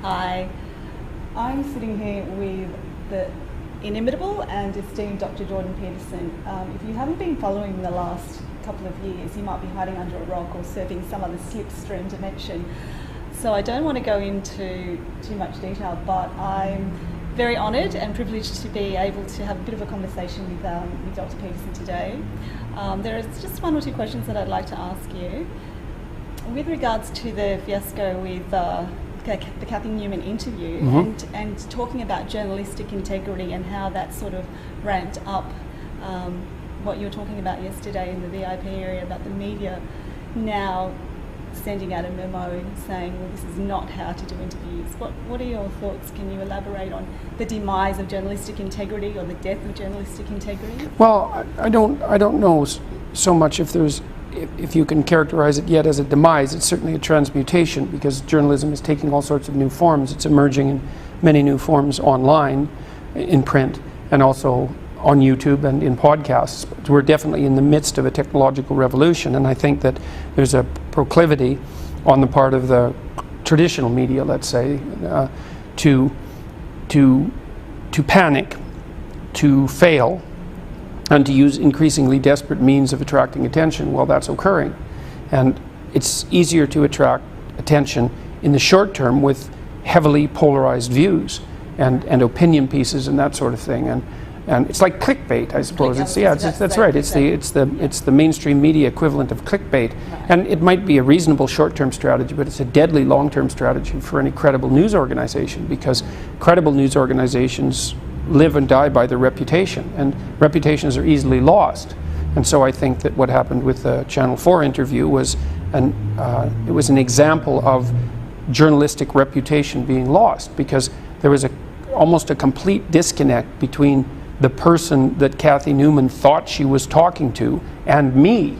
Hi, I'm sitting here with the inimitable and esteemed Dr. Jordan Peterson. If you haven't been following the last couple of years, you might be hiding under a rock or surfing some other slipstream dimension. So I don't want to go into too much detail, but I'm very honoured and privileged to be able to have a bit of a conversation with Dr. Peterson today. There is just one or two questions that I'd like to ask you. With regards to the fiasco with the Cathy Newman interview, and talking about journalistic integrity and how that sort of ramped up what you were talking about yesterday in the VIP area about the media now sending out a memo saying, well, this is not how to do interviews. What are your thoughts? Can you elaborate on the demise of journalistic integrity or the death of journalistic integrity? Well, I don't know so much if you can characterize it yet as a demise. It's certainly a transmutation, because journalism is taking all sorts of new forms. It's emerging in many new forms online, in print, and also on YouTube and in podcasts. But we're definitely in the midst of a technological revolution, and I think that there's a proclivity on the part of the traditional media, let's say, to panic, to fail, and to use increasingly desperate means of attracting attention while that's occurring. And it's easier to attract attention in the short term with heavily polarized views and opinion pieces and that sort of thing. And it's like clickbait, I suppose. That's right. It's the mainstream media equivalent of clickbait. And it might be a reasonable short-term strategy, but it's a deadly long-term strategy for any credible news organization, because credible news organizations live and die by their reputation, and reputations are easily lost. And so I think that what happened with the Channel 4 interview was it was an example of journalistic reputation being lost, because there was almost a complete disconnect between the person that Cathy Newman thought she was talking to and me.